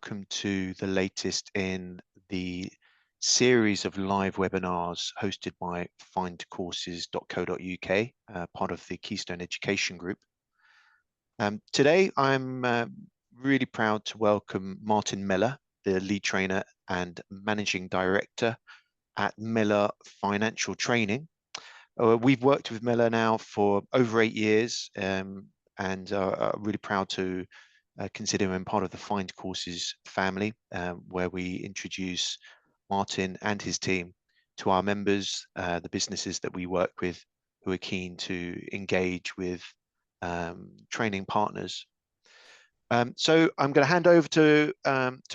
welcome to the latest in the series of live webinars hosted by findcourses.co.uk, part of the Keystone Education Group. Today, I'm really proud to welcome Martin Miller, the lead trainer and managing director at Miller Financial Training. We've worked with Miller now for over 8 years and are really proud to consider him part of the findcourses family, where we introduce Martin and his team to our members, the businesses that we work with who are keen to engage with training partners. So I'm going to hand over to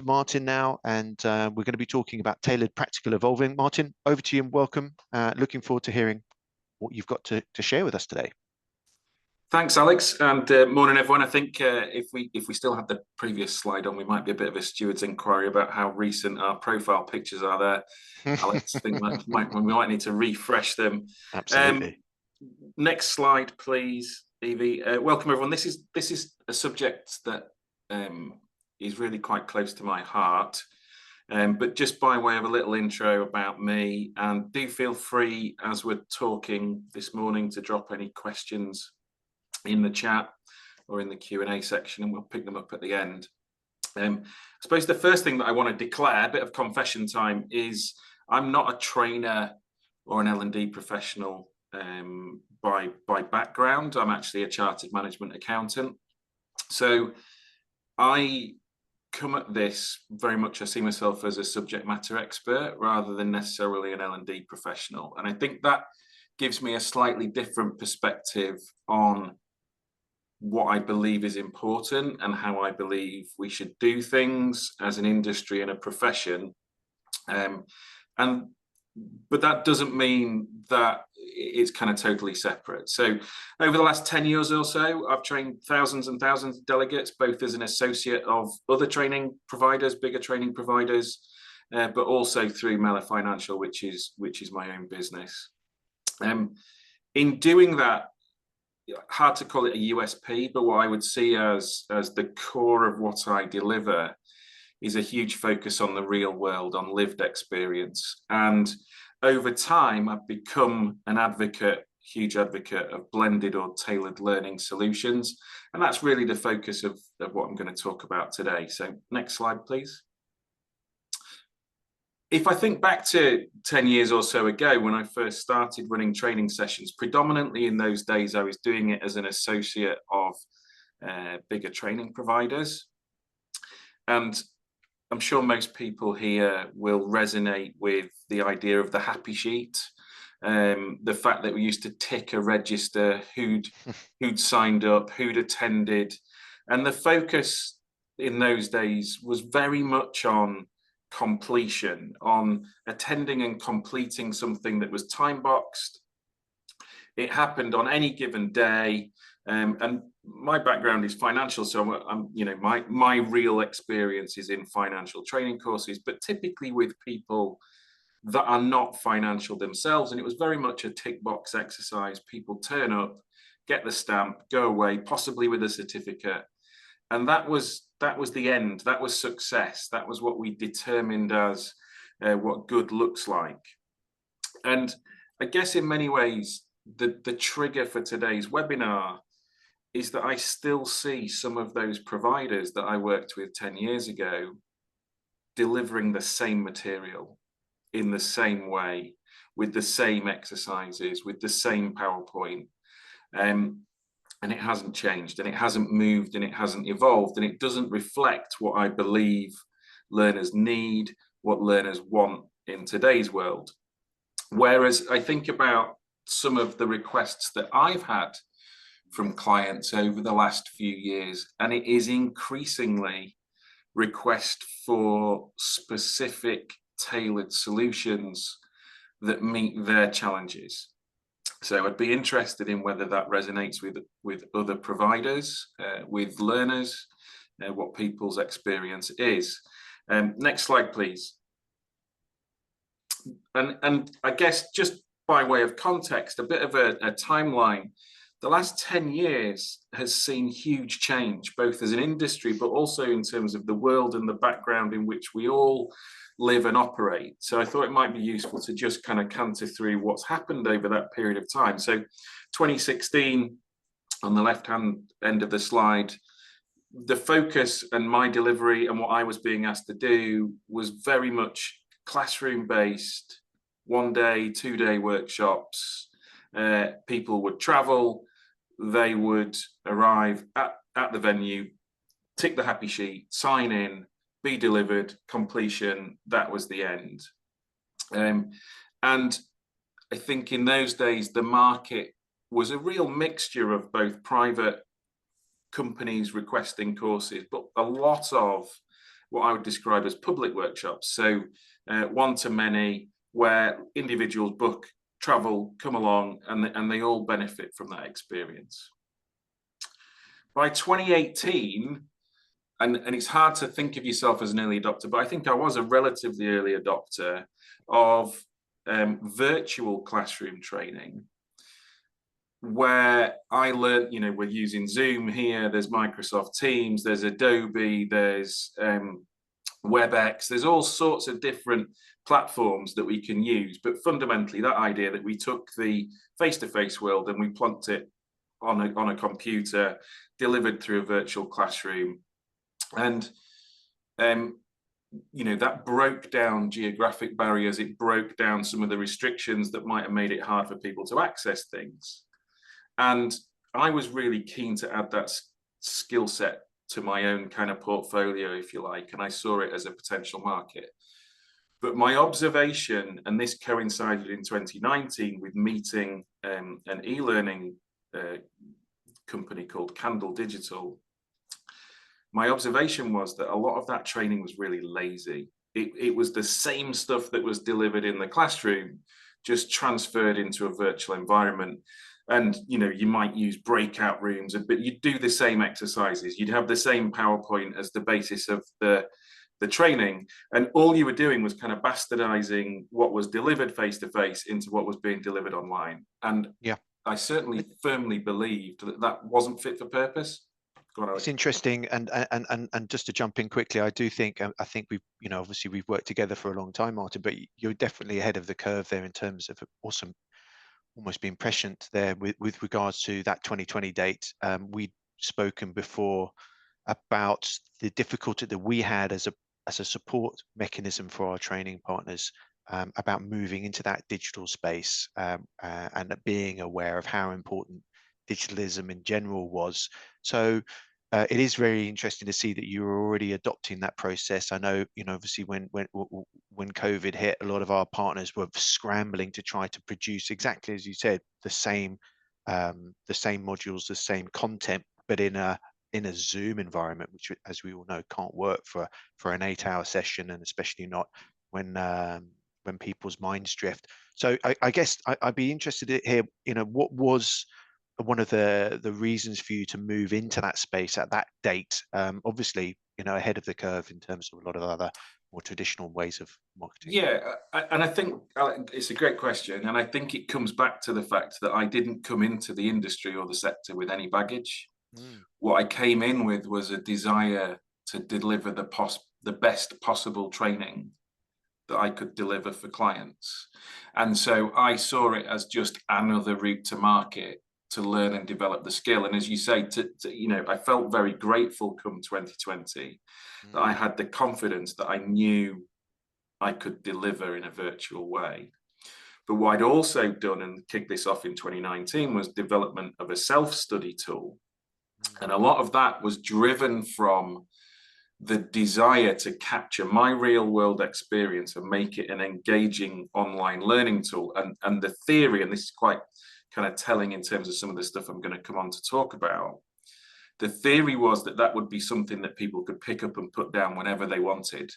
Martin now, and we're going to be talking about tailored practical evolving. Martin, over to you and welcome. Looking forward to hearing what you've got to share with us today. Thanks, Alex, and morning, everyone. I think if we still had the previous slide on, we might be a bit of a steward's inquiry about how recent our profile pictures are there. Alex, I think we might need to refresh them. Absolutely. Next slide, please, Evie. Welcome, everyone. This is a subject that is really quite close to my heart. But just by way of a little intro about me, and do feel free as we're talking this morning to drop any questions in the chat or in the Q&A section, and we'll pick them up at the end. I suppose the first thing that I want to declare, a bit of confession time, is I'm not a trainer or an L&D professional by background. I'm actually a chartered management accountant. So I come at this very much, I see myself as a subject matter expert rather than necessarily an L&D professional. And I think that gives me a slightly different perspective on what I believe is important and how I believe we should do things as an industry and a profession. But that doesn't mean that it's kind of totally separate. So over the last 10 years or so, I've trained thousands and thousands of delegates, both as an associate of other training providers, bigger training providers, but also through Miller Financial, which is my own business. In doing that, hard to call it a USP, but what I would see as the core of what I deliver is a huge focus on the real world, on lived experience. And over time, I've become an advocate, huge advocate of blended or tailored learning solutions. And that's really the focus of what I'm going to talk about today. So next slide, please. If I think back to 10 years or so ago, when I first started running training sessions, predominantly in those days, I was doing it as an associate of bigger training providers. And I'm sure most people here will resonate with the idea of the happy sheet, the fact that we used to tick a register, who'd signed up, who'd attended. And the focus in those days was very much on completion, on attending and completing something that was time boxed. It happened on any given day, and my background is financial, so I'm my real experience is in financial training courses, but typically with people that are not financial themselves, and it was very much a tick box exercise. People turn up, get the stamp, go away, possibly with a certificate. And that was the end. That was success. That was what we determined as what good looks like. And I guess in many ways, the trigger for today's webinar is that I still see some of those providers that I worked with 10 years ago delivering the same material in the same way, with the same exercises, with the same PowerPoint. And it hasn't changed, and it hasn't moved, and it hasn't evolved, and it doesn't reflect what I believe learners need, what learners want in today's world. Whereas I think about some of the requests that I've had from clients over the last few years, and it is increasingly request for specific tailored solutions that meet their challenges. So I'd be interested in whether that resonates with other providers, with learners, what people's experience is. Next slide, please. And I guess just by way of context, a bit of a timeline. the last 10 years has seen huge change, both as an industry, but also in terms of the world and the background in which we all live and operate. So I thought it might be useful to just kind of canter through what's happened over that period of time. So 2016, on the left-hand end of the slide, the focus and my delivery and what I was being asked to do was very much classroom-based, 1-day, 2-day workshops. People would travel, they would arrive at the venue, tick the happy sheet, sign in, be delivered, completion, that was the end. And I think in those days, the market was a real mixture of both private companies requesting courses, but a lot of what I would describe as public workshops. So one-to-many, where individuals book, travel, come along, and they all benefit from that experience. By 2018, and it's hard to think of yourself as an early adopter, but I think I was a relatively early adopter of virtual classroom training, where I learned, you know, we're using Zoom here, there's Microsoft Teams, there's Adobe, there's WebEx, there's all sorts of different platforms that we can use. But fundamentally, that idea that we took the face-to-face world and we plunked it on a computer, delivered through a virtual classroom. And you know, that broke down geographic barriers, it broke down some of the restrictions that might have made it hard for people to access things. And I was really keen to add that skill set to my own kind of portfolio, if you like, and I saw it as a potential market. But my observation, and this coincided in 2019 with meeting an e-learning company called Candle Digital, my observation was that a lot of that training was really lazy. It was the same stuff that was delivered in the classroom, just transferred into a virtual environment. And you know, you might use breakout rooms, but you'd do the same exercises. You'd have the same PowerPoint as the basis of the training, and all you were doing was kind of bastardizing what was delivered face to face into what was being delivered online. And Yeah. I certainly firmly believed that that wasn't fit for purpose. It's interesting, and just to jump in quickly, I do think I think we've, you know, obviously we've worked together for a long time, Martin, but you're definitely ahead of the curve there in terms of awesome, almost being prescient there with regards to that 2020 date. We'd spoken before about the difficulty that we had as a support mechanism for our training partners, about moving into that digital space, and being aware of how important digitalism in general was. So it is very interesting to see that you are already adopting that process. I know, you know, obviously when COVID hit, a lot of our partners were scrambling to try to produce, exactly as you said, the same modules, the same content, but in a Zoom environment, which, as we all know, can't work for an 8-hour session, and especially not when people's minds drift. So I guess I'd be interested to hear, you know, what was one of the reasons for you to move into that space at that date? Obviously, you know, ahead of the curve in terms of a lot of other more traditional ways of marketing. Yeah, and I think it's a great question, and I think it comes back to the fact that I didn't come into the industry or the sector with any baggage. Mm. What I came in with was a desire to deliver the best possible training that I could deliver for clients. And so I saw it as just another route to market to learn and develop the skill. And as you say, you know, I felt very grateful come 2020 that I had the confidence that I knew I could deliver in a virtual way. But what I'd also done and kicked this off in 2019 was development of a self-study tool. And a lot of that was driven from the desire to capture my real world experience and make it an engaging online learning tool. And the theory, and this is quite kind of telling in terms of some of the stuff I'm going to come on to talk about, the theory was that that would be something that people could pick up and put down whenever they wanted.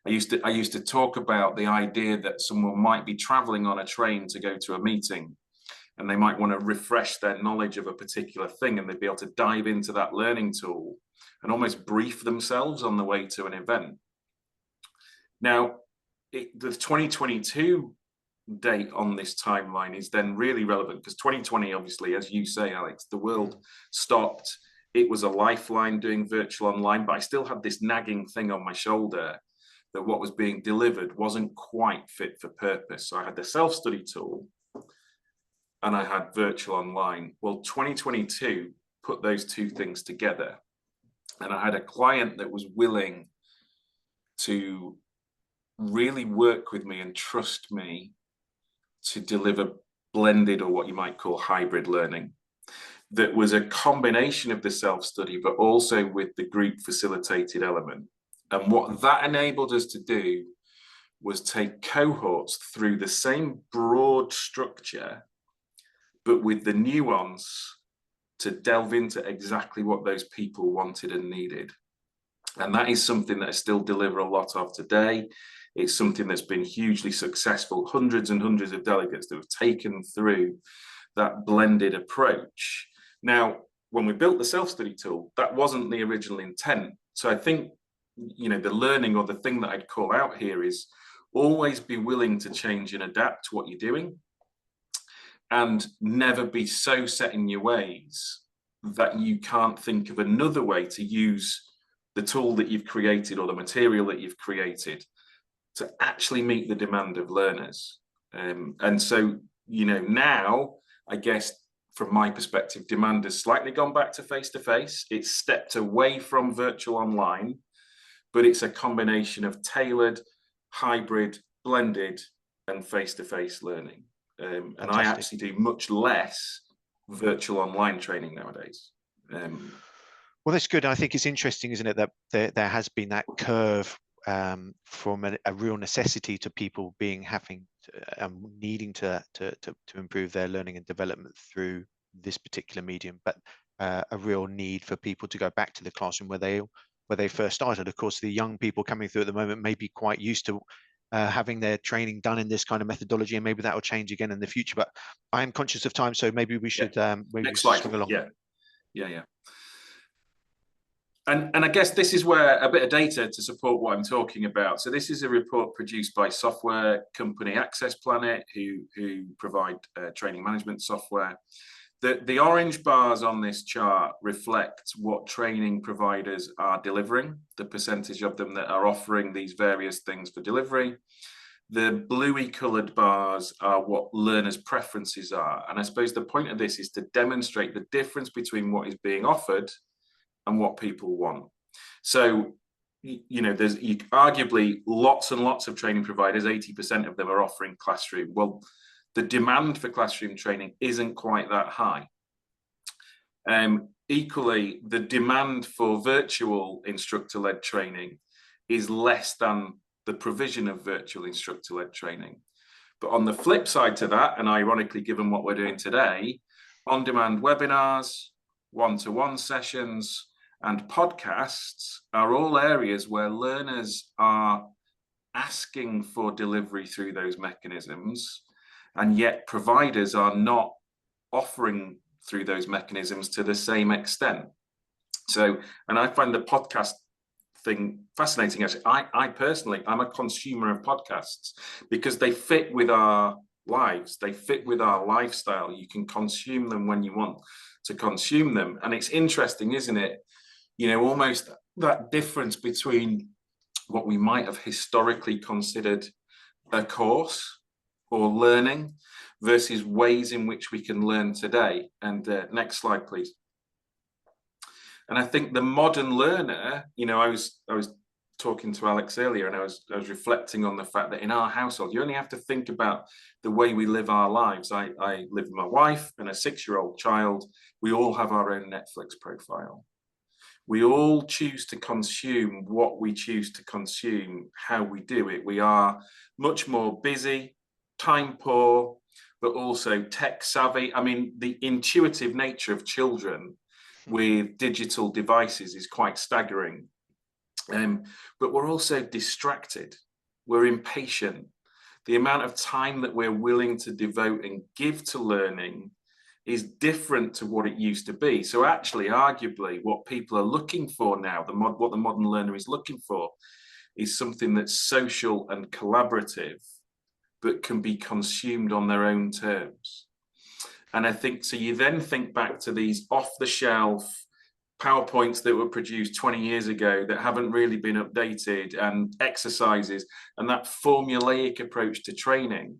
I used to talk about the idea that someone might be traveling on a train to go to a meeting, and they might want to refresh their knowledge of a particular thing, and they'd be able to dive into that learning tool and almost brief themselves on the way to an event. Now, the 2022 date on this timeline is then really relevant, because 2020, obviously, as you say, Alex, the world stopped. It was a lifeline doing virtual online, but I still had this nagging thing on my shoulder that what was being delivered wasn't quite fit for purpose. So I had the self-study tool and I had virtual online. Well, 2022 put those two things together, and I had a client that was willing to really work with me and trust me to deliver blended, or what you might call hybrid learning, that was a combination of the self-study, but also with the group facilitated element. And what that enabled us to do was take cohorts through the same broad structure, but with the nuance to delve into exactly what those people wanted and needed. And that is something that I still deliver a lot of today. It's something that's been hugely successful. Hundreds and hundreds of delegates that have taken through that blended approach. Now, when we built the self-study tool, that wasn't the original intent. So I think, you know, the learning, or the thing that I'd call out here, is always be willing to change and adapt to what you're doing, and never be so set in your ways that you can't think of another way to use the tool that you've created or the material that you've created to actually meet the demand of learners. And so, you know, now, I guess, from my perspective, demand has slightly gone back to face-to-face. It's stepped away from virtual online, but it's a combination of tailored, hybrid, blended, and face-to-face learning. And I actually do much less virtual online training nowadays. Well, that's good. I think it's interesting, isn't it, that there has been that curve from a real necessity to people needing to improve their learning and development through this particular medium, but a real need for people to go back to the classroom where they first started. Of course, the young people coming through at the moment may be quite used to having their training done in this kind of methodology, and maybe that will change again in the future. But I am conscious of time, so maybe we should next slide. swing along. Yeah. And I guess this is where a bit of data to support what I'm talking about. So this is a report produced by software company Access Planet, who provide training management software. The orange bars on this chart reflect what training providers are delivering, the percentage of them that are offering these various things for delivery. The bluey coloured bars are what learners' preferences are. And I suppose the point of this is to demonstrate the difference between what is being offered and what people want. So, you know, there's arguably lots and lots of training providers, 80% of them are offering classroom. Well, the demand for classroom training isn't quite that high. Equally, the demand for virtual instructor-led training is less than the provision of virtual instructor-led training. But on the flip side to that, and ironically, given what we're doing today, on-demand webinars, one-to-one sessions, and podcasts are all areas where learners are asking for delivery through those mechanisms, and yet providers are not offering through those mechanisms to the same extent. So, and I find the podcast thing fascinating. Actually, I personally, I'm a consumer of podcasts because they fit with our lives. They fit with our lifestyle. You can consume them when you want to consume them. And it's interesting, isn't it? You know, almost that difference between what we might have historically considered a course or learning versus ways in which we can learn today. And next slide, please. And I think the modern learner, you know, I was talking to Alex earlier, and I was reflecting on the fact that in our household, you only have to think about the way we live our lives. I live with my wife and a 6-year-old child. We all have our own Netflix profile. We all choose to consume what we choose to consume, how we do it. We are much more busy, time poor, but also tech savvy. I mean, the intuitive nature of children with digital devices is quite staggering. But we're also distracted. We're impatient. The amount of time that we're willing to devote and give to learning is different to what it used to be. So actually, arguably, what people are looking for now, what the modern learner is looking for, is something that's social and collaborative, but can be consumed on their own terms. And I think, so you then think back to these off-the-shelf PowerPoints that were produced 20 years ago that haven't really been updated, and exercises, and that formulaic approach to training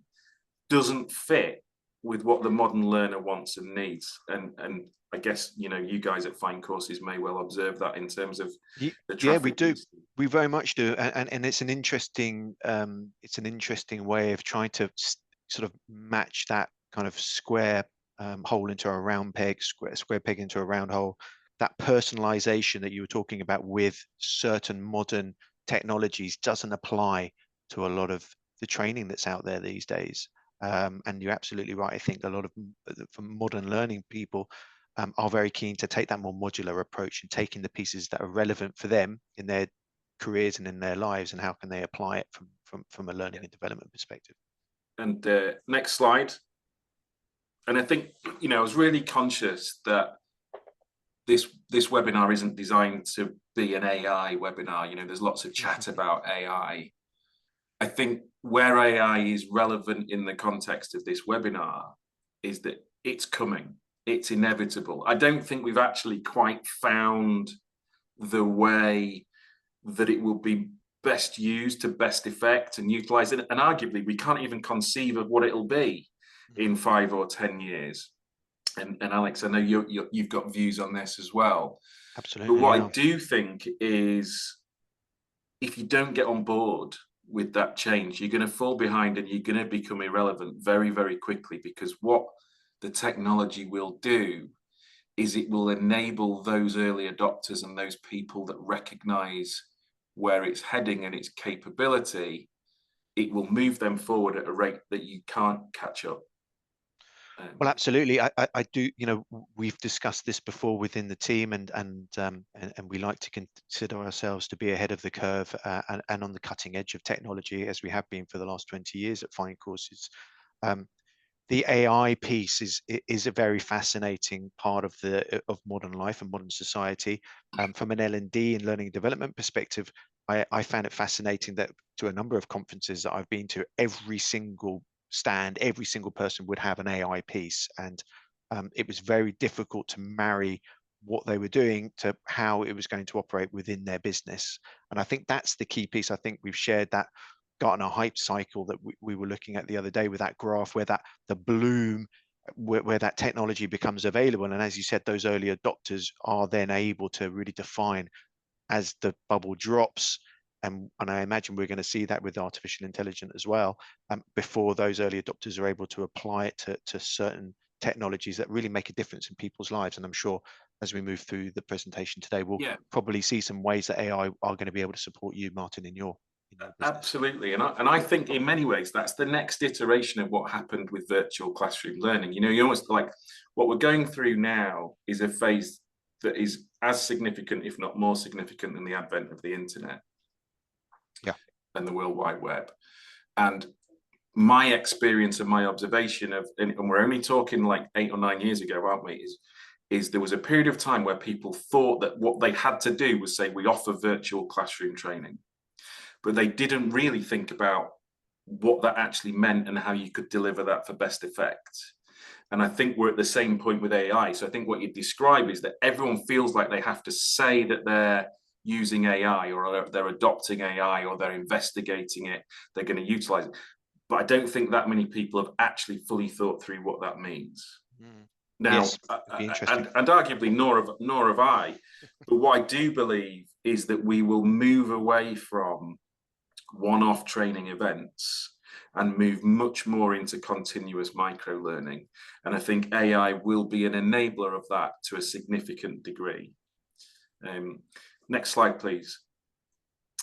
doesn't fit with what the modern learner wants and needs. And I guess, you know, you guys at findcourses may well observe that in terms of the Yeah, we traffic. do. We very much do, and it's an interesting way of trying to sort of match that kind of square hole into a round peg, square peg into a round hole. That personalization that you were talking about with certain modern technologies doesn't apply to a lot of the training that's out there these days. And you're absolutely right. I think a lot of for modern learning people are very keen to take that more modular approach and taking the pieces that are relevant for them in their careers and in their lives, and how can they apply it from a learning and development perspective. And next slide. And I think, you know, I was really conscious that this webinar isn't designed to be an AI webinar. You know, there's lots of chat about AI. I think where AI is relevant in the context of this webinar is that it's coming. It's inevitable. I don't think we've actually quite found the way that it will be best used to best effect and utilize it. And arguably, we can't even conceive of what it'll be in 5 or 10 years. And Alex, I know you've got views on this as well. Absolutely. But what Yeah. I do think is, if you don't get on board with that change, you're going to fall behind and you're going to become irrelevant very, very quickly, because what the technology will do is it will enable those early adopters and those people that recognize where it's heading and its capability. It will move them forward at a rate that you can't catch up. Well, absolutely. I do. You know, we've discussed this before within the team, and we like to consider ourselves to be ahead of the curve and on the cutting edge of technology, as we have been for the last 20 years at findcourses. The AI piece is a very fascinating part of modern life and modern society. From an L&D and learning and development perspective, I found it fascinating that to a number of conferences that I've been to, every single stand, every single person would have an AI piece, and it was very difficult to marry what they were doing to how it was going to operate within their business. And I think that's the key piece. I think we've shared that Gartner hype cycle that we were looking at the other day with that graph, where the bloom, where that technology becomes available, and as you said, those early adopters are then able to really define as the bubble drops. And I imagine we're going to see that with artificial intelligence as well, before those early adopters are able to apply it to certain technologies that really make a difference in people's lives. And I'm sure as we move through the presentation today, we'll probably see some ways that AI are going to be able to support you, Martin, in your business. Absolutely. And I think in many ways, that's the next iteration of what happened with virtual classroom learning. You know, you almost like what we're going through now is a phase that is as significant, if not more significant, than the advent of the internet. And the World Wide Web. And my experience and my observation of, and we're only talking like 8 or 9 years ago, aren't we, is there was a period of time where people thought that what they had to do was say, we offer virtual classroom training, but they didn't really think about what that actually meant and how you could deliver that for best effect. And I think we're at the same point with AI. So I think what you describe is that everyone feels like they have to say that they're using AI, or they're adopting AI, or they're investigating it, they're going to utilize it. But I don't think that many people have actually fully thought through what that means. Now, yes, and arguably nor have I. But what I do believe is that we will move away from one-off training events and move much more into continuous micro-learning. And I think AI will be an enabler of that to a significant degree. Next slide, please.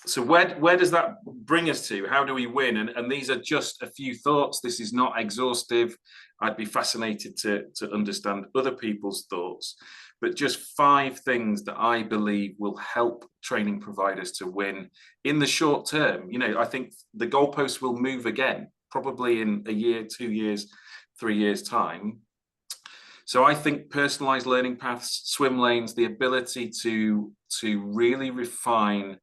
So where does that bring us to? How do we win? And these are just a few thoughts. This is not exhaustive. I'd be fascinated to understand other people's thoughts, but just 5 things that I believe will help training providers to win in the short term. You know, I think the goalposts will move again, probably in a year, 2 years, 3 years time. So I think personalized learning paths, swim lanes, the ability to really refine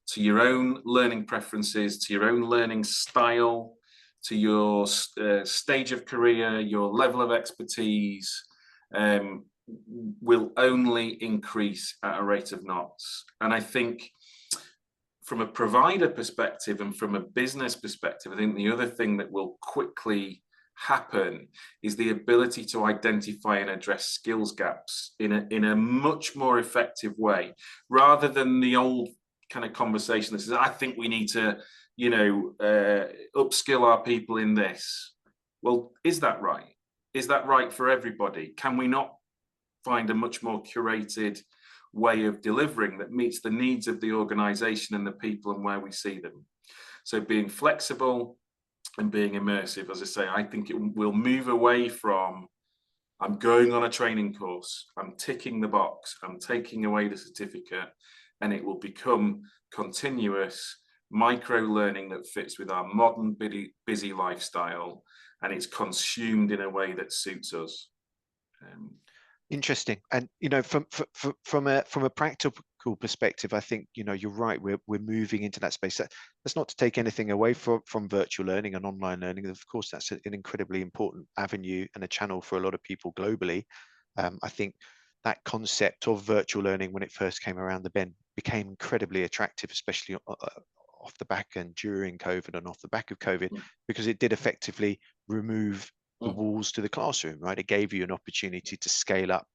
to your own learning preferences, to your own learning style, to your stage of career, your level of expertise, will only increase at a rate of knots. And I think from a provider perspective and from a business perspective, I think the other thing that will quickly happen is the ability to identify and address skills gaps in a much more effective way, rather than the old kind of conversation that says, I think we need to, upskill our people in this. Well, is that right? Is that right for everybody? Can we not find a much more curated way of delivering that meets the needs of the organization and the people and where we see them? So being flexible and being immersive, as I say, I think it will move away from, I'm going on a training course, I'm ticking the box, I'm taking away the certificate, and it will become continuous micro learning that fits with our modern busy lifestyle, and it's consumed in a way that suits us. Interesting. And from a practical perspective, I think you're right. We're moving into that space. That's not to take anything away from virtual learning and online learning. Of course, that's an incredibly important avenue and a channel for a lot of people globally. I think that concept of virtual learning, when it first came around the bend, became incredibly attractive, especially off the back and during COVID and off the back of COVID, because it did effectively remove the walls to the classroom, right? It gave you an opportunity to scale up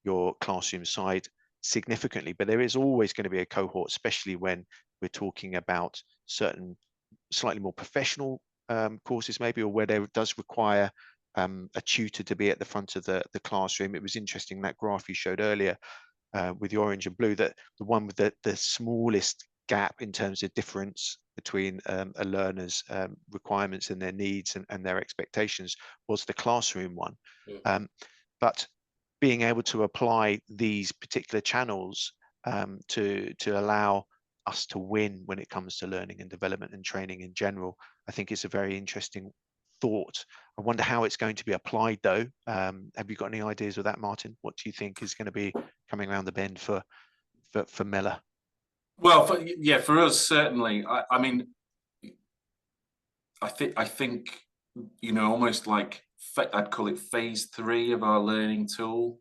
your classroom side significantly, but there is always going to be a cohort, especially when we're talking about certain slightly more professional courses maybe, or where there does require a tutor to be at the front of the classroom. It was interesting, that graph you showed earlier with the orange and blue, that the one with the smallest gap in terms of difference between a learner's requirements and their needs and their expectations was the classroom one. But being able to apply these particular channels to allow us to win when it comes to learning and development and training in general, I think is a very interesting thought. I wonder how it's going to be applied though. Have you got any ideas of that, Martin? What do you think is going to be coming around the bend for Mellor? Well, for us, certainly. I mean, I think, almost like I'd call it phase 3 of our learning tool,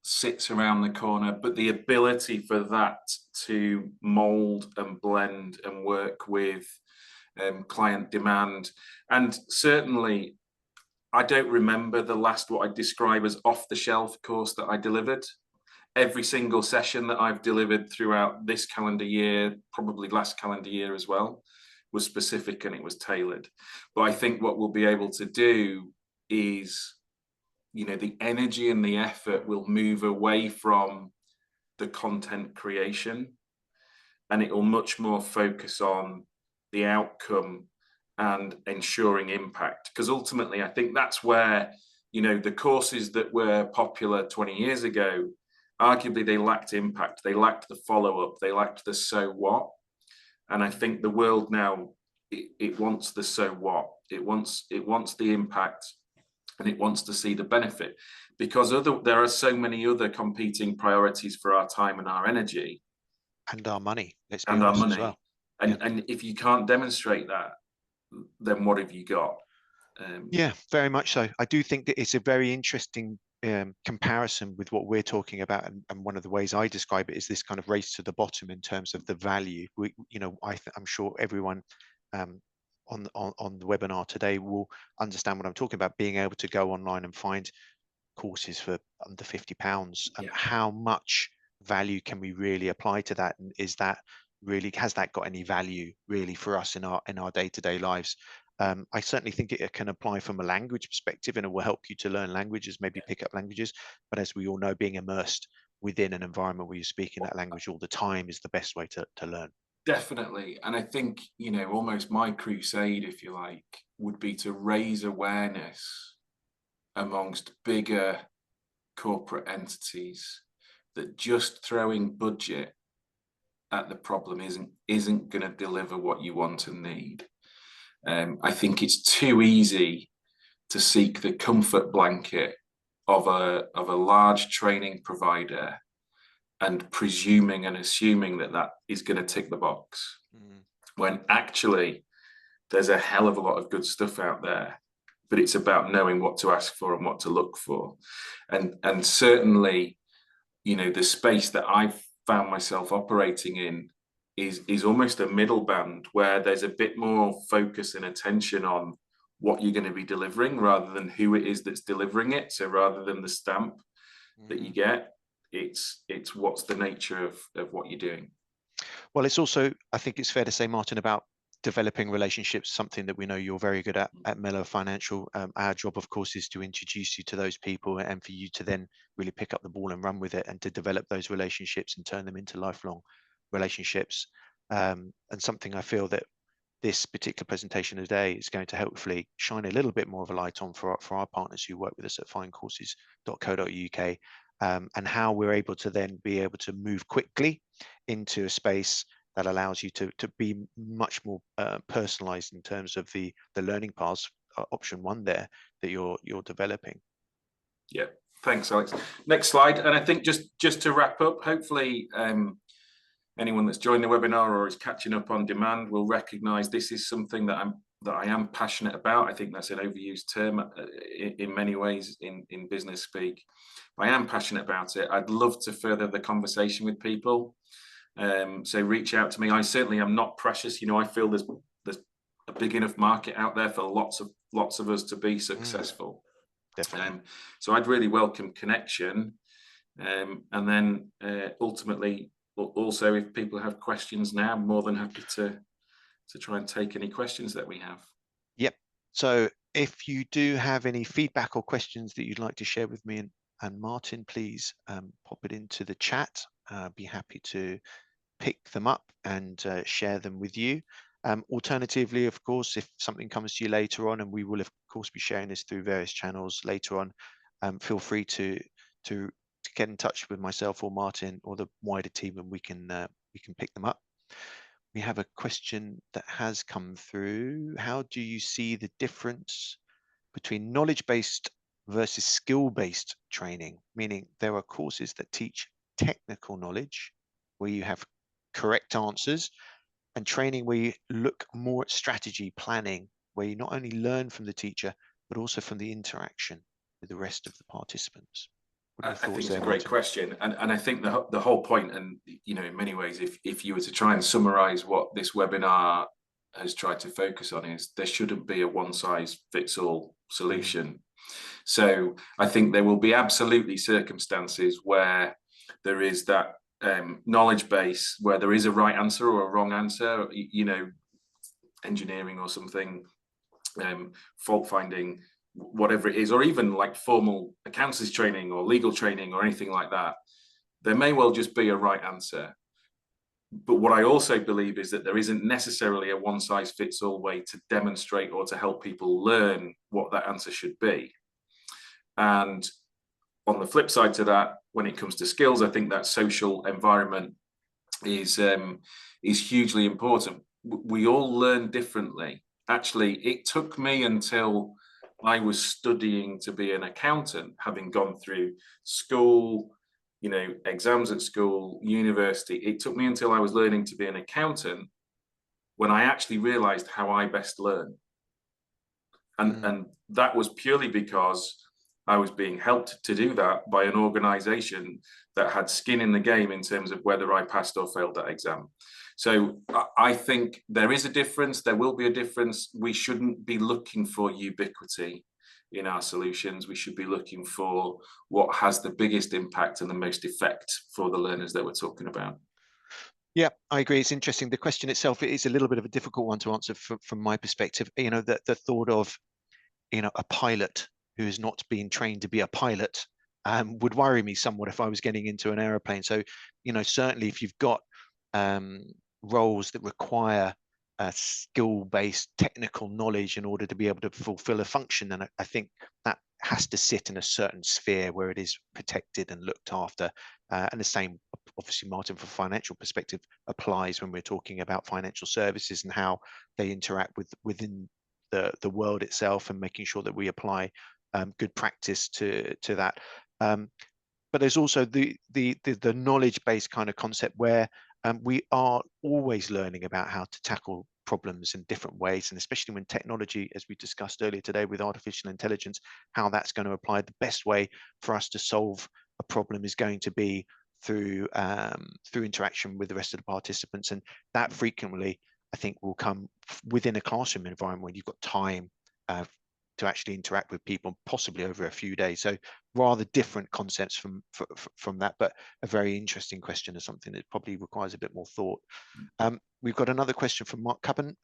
sits around the corner, but the ability for that to mold and blend and work with client demand. And certainly, I don't remember the last, what I describe as off-the-shelf course that I delivered. Every single session that I've delivered throughout this calendar year, probably last calendar year as well, was specific and it was tailored. But I think what we'll be able to do is, the energy and the effort will move away from the content creation, and it will much more focus on the outcome and ensuring impact. Because ultimately, I think that's where, the courses that were popular 20 years ago, arguably they lacked impact, they lacked the follow-up, they lacked the so what. And I think the world now, it wants the so what. It wants the impact, and it wants to see the benefit, because there are so many other competing priorities for our time and our energy. And our money, let's be honest, as well. And if you can't demonstrate that, then what have you got? Yeah, very much so. I do think that it's a very interesting comparison with what we're talking about, and one of the ways I describe it is this kind of race to the bottom in terms of the value. I'm sure everyone on the webinar today will understand what I'm talking about. Being able to go online and find courses for under £50, and how much value can we really apply to that, and has that got any value really for us in our day-to-day lives? I certainly think it can apply from a language perspective, and it will help you to learn languages, maybe pick up languages. But as we all know, being immersed within an environment where you're speaking that language all the time is the best way to learn. Definitely. And I think, almost my crusade, if you like, would be to raise awareness amongst bigger corporate entities that just throwing budget at the problem isn't going to deliver what you want and need. I think it's too easy to seek the comfort blanket of a large training provider and presuming and assuming that is going to tick the box, when actually there's a hell of a lot of good stuff out there, but it's about knowing what to ask for and what to look for. And certainly, you know, the space that I've found myself operating in is almost a middle band where there's a bit more focus and attention on what you're going to be delivering rather than who it is that's delivering it. So rather than the stamp that you get, it's what's the nature of what you're doing. Well, it's also, I think it's fair to say, Martin, about developing relationships, something that we know you're very good at Mellow Financial. Our job, of course, is to introduce you to those people and for you to then really pick up the ball and run with it and to develop those relationships and turn them into lifelong relationships. And something I feel that this particular presentation today is going to hopefully shine a little bit more of a light on for our partners who work with us at findcourses.co.uk, and how we're able to then be able to move quickly into a space that allows you to be much more personalized in terms of the learning paths, option one there, that you're developing. Yeah, thanks, Alex. Next slide. And I think just to wrap up, hopefully anyone that's joined the webinar or is catching up on demand will recognize this is something that I am passionate about. I think that's an overused term in many ways in business speak. I am passionate about it. I'd love to further the conversation with people. So reach out to me. I certainly am not precious. You know, I feel there's a big enough market out there for lots of us to be successful. Definitely. So I'd really welcome connection. And then ultimately, also, if people have questions now, I'm more than happy to try and take any questions that we have. Yep. So if you do have any feedback or questions that you'd like to share with me and Martin, please pop it into the chat. Be happy to pick them up and share them with you. Alternatively, of course, if something comes to you later on, and we will of course be sharing this through various channels later on, feel free to get in touch with myself or Martin or the wider team, and we can pick them up. We have a question that has come through. How do you see the difference between knowledge-based versus skill-based training? Meaning there are courses that teach technical knowledge where you have correct answers, and training where you look more at strategy planning, where you not only learn from the teacher, but also from the interaction with the rest of the participants. What are your I think thoughts it's there, a great Martin? question, and I think the whole point, and you know, in many ways, if you were to try and summarize what this webinar has tried to focus on, is there shouldn't be a one-size-fits-all solution. So I think there will be absolutely circumstances where there is that knowledge base where there is a right answer or a wrong answer, you know, engineering or something, fault finding, whatever it is, or even like formal accountancy training or legal training or anything like that. There may well just be a right answer. But what I also believe is that there isn't necessarily a one size fits all way to demonstrate or to help people learn what that answer should be. And on the flip side to that, when it comes to skills, I think that social environment is hugely important. We all learn differently. Actually, it took me until I was studying to be an accountant, having gone through school, you know, exams at school, university. It took me until I was learning to be an accountant when I actually realized how I best learn. And that was purely because I was being helped to do that by an organization that had skin in the game in terms of whether I passed or failed that exam. So I think there is a difference. There will be a difference. We shouldn't be looking for ubiquity in our solutions. We should be looking for what has the biggest impact and the most effect for the learners that we're talking about. Yeah, I agree. It's interesting. The question itself is a little bit of a difficult one to answer from my perspective. You know, the thought of, you know, a pilot who is not being trained to be a pilot would worry me somewhat if I was getting into an aeroplane. So, you know, certainly if you've got roles that require skill-based technical knowledge in order to be able to fulfill a function, then I think that has to sit in a certain sphere where it is protected and looked after. And the same, obviously, Martin, from a financial perspective, applies when we're talking about financial services and how they interact within the world itself, and making sure that we apply good practice to that. But there's also the knowledge-based kind of concept where we are always learning about how to tackle problems in different ways, and especially when technology, as we discussed earlier today with artificial intelligence, how that's going to apply. The best way for us to solve a problem is going to be through interaction with the rest of the participants, and that frequently, I think, will come within a classroom environment when you've got time to actually interact with people, possibly over a few days. So rather different concepts from that, but a very interesting question, is something that probably requires a bit more thought. We've got another question from Mark Cubban.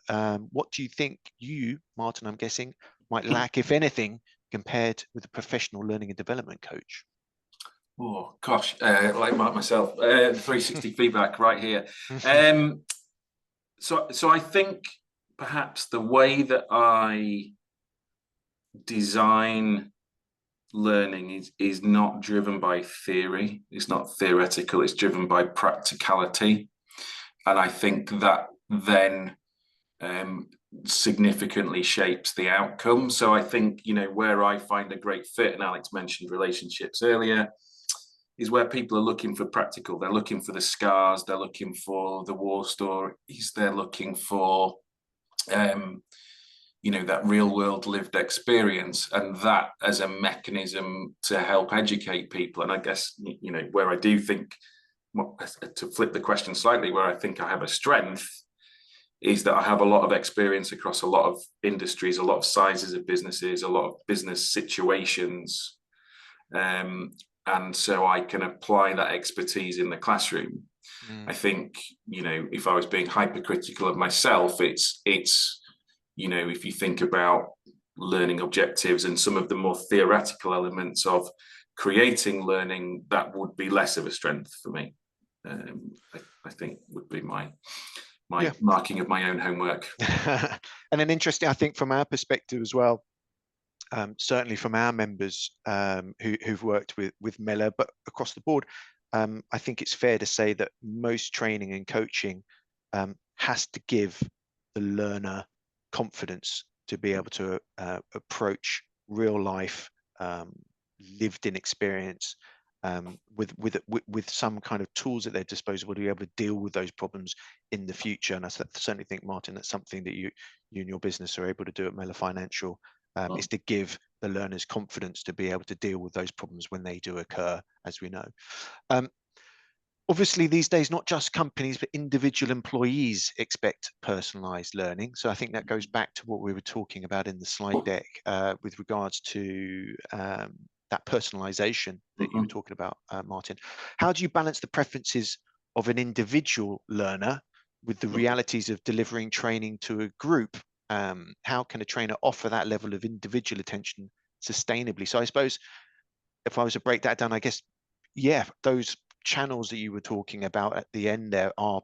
What do you think you, Martin, I'm guessing, might lack, if anything, compared with a professional learning and development coach? Oh gosh, like Mark myself, 360 feedback right here. So I think perhaps the way that I design learning is not driven by theory. It's not theoretical. It's driven by practicality, and I think that then significantly shapes the outcome. So I think, you know, where I find a great fit, and Alex mentioned relationships earlier, is where people are looking for practical. They're looking for the scars. They're looking for the war stories. They're looking for you know, that real world lived experience, and that as a mechanism to help educate people. And I guess, you know, where I do think, to flip the question slightly, where I think I have a strength is that I have a lot of experience across a lot of industries, a lot of sizes of businesses, a lot of business situations. And so I can apply that expertise in the classroom. I think, you know, if I was being hypercritical of myself, it's you know, if you think about learning objectives and some of the more theoretical elements of creating learning, that would be less of a strength for me. I think would be my marking of my own homework. And then interesting, I think, from our perspective as well, certainly from our members who've worked with Miller, but across the board, I think it's fair to say that most training and coaching has to give the learner confidence to be able to approach real life, lived in experience, with some kind of tools at their disposal to be able to deal with those problems in the future. And I certainly think, Martin, that's something that you and your business are able to do at Miller Financial, is to give the learners confidence to be able to deal with those problems when they do occur, as we know. Obviously, these days, not just companies, but individual employees expect personalized learning. So I think that goes back to what we were talking about in the slide deck with regards to that personalization that you were talking about, Martin. How do you balance the preferences of an individual learner with the realities of delivering training to a group? How can a trainer offer that level of individual attention sustainably? So I suppose if I was to break that down, I guess, yeah, those channels that you were talking about at the end there are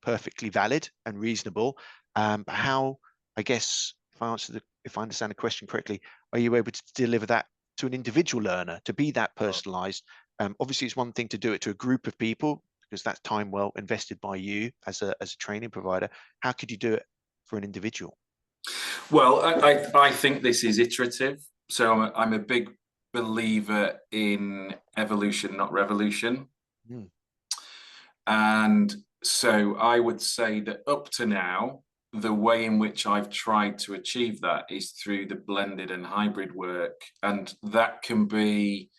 perfectly valid and reasonable. But how, I guess, if I understand the question correctly, are you able to deliver that to an individual learner, to be that personalized? Obviously, it's one thing to do it to a group of people, because that's time well invested by you as a training provider. How could you do it for an individual? Well, I think this is iterative. So I'm a big believer in evolution, not revolution. And so I would say that up to now, the way in which I've tried to achieve that is through the blended and hybrid work. And that can be,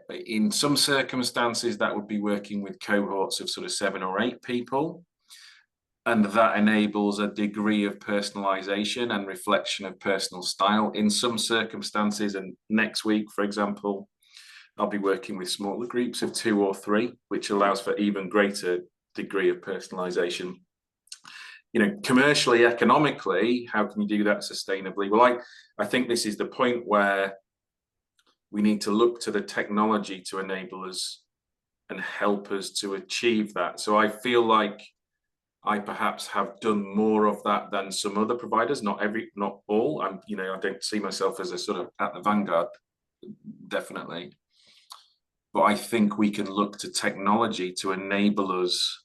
in some circumstances, that would be working with cohorts of sort of 7 or 8 people. And that enables a degree of personalization and reflection of personal style. In some circumstances, and next week, for example, I'll be working with smaller groups of 2 or 3, which allows for even greater degree of personalization. You know, commercially, economically, how can you do that sustainably? Well, I think this is the point where we need to look to the technology to enable us and help us to achieve that. So I feel like I perhaps have done more of that than some other providers, not all. I don't see myself as a sort of at the vanguard, definitely. But I think we can look to technology to enable us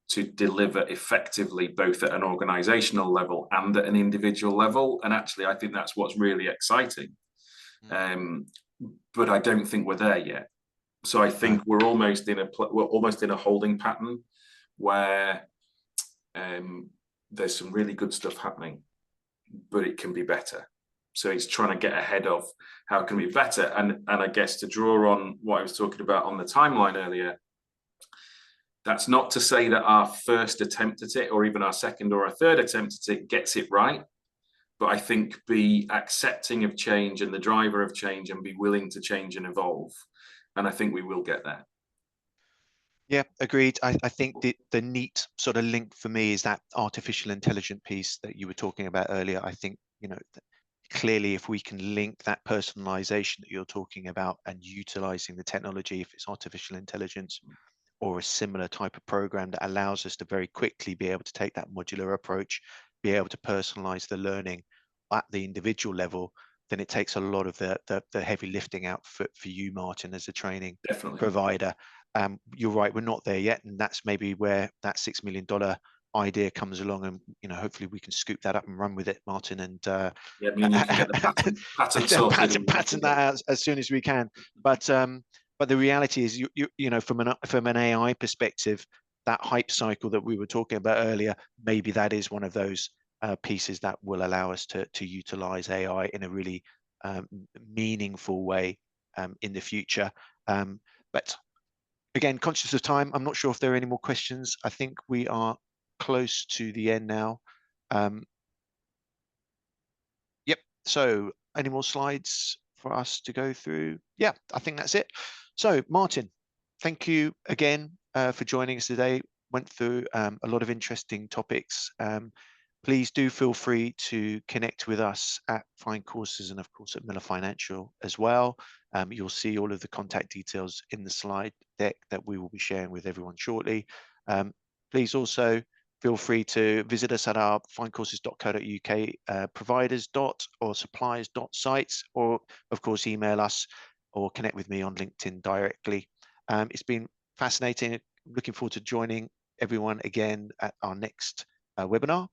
to deliver effectively, both at an organizational level and at an individual level. And actually, I think that's what's really exciting. But I don't think we're there yet. So I No. think we're almost in a holding pattern where there's some really good stuff happening, but it can be better. So it's trying to get ahead of how can it be better. And I guess to draw on what I was talking about on the timeline earlier, that's not to say that our first attempt at it, or even our second or our third attempt at it, gets it right. But I think be accepting of change and the driver of change and be willing to change and evolve. And I think we will get there. Yeah, agreed. I think the neat sort of link for me is that artificial intelligence piece that you were talking about earlier. I think, clearly if we can link that personalization that you're talking about and utilizing the technology, if it's artificial intelligence or a similar type of program that allows us to very quickly be able to take that modular approach, be able to personalize the learning at the individual level, then it takes a lot of the heavy lifting out for you, Martin, as a training Definitely. provider. You're right, we're not there yet, and that's maybe where that $6 million idea comes along, and hopefully we can scoop that up and run with it, Martin, and Yeah, I mean, you can get the patent sorted and patent that out as soon as we can. But the reality is, from an AI perspective, that hype cycle that we were talking about earlier, maybe that is one of those pieces that will allow us to utilize AI in a really meaningful way in the future. But again, conscious of time, I'm not sure if there are any more questions. I think we are close to the end now. Yep. So any more slides for us to go through? Yeah, I think that's it. So Martin, thank you again for joining us today. Went through a lot of interesting topics. Please do feel free to connect with us at Find Courses and of course at Miller Financial as well. You'll see all of the contact details in the slide deck that we will be sharing with everyone shortly. Please also feel free to visit us at our findcourses.co.uk providers or suppliers sites, or of course email us or connect with me on LinkedIn directly. It's been fascinating. Looking forward to joining everyone again at our next webinar.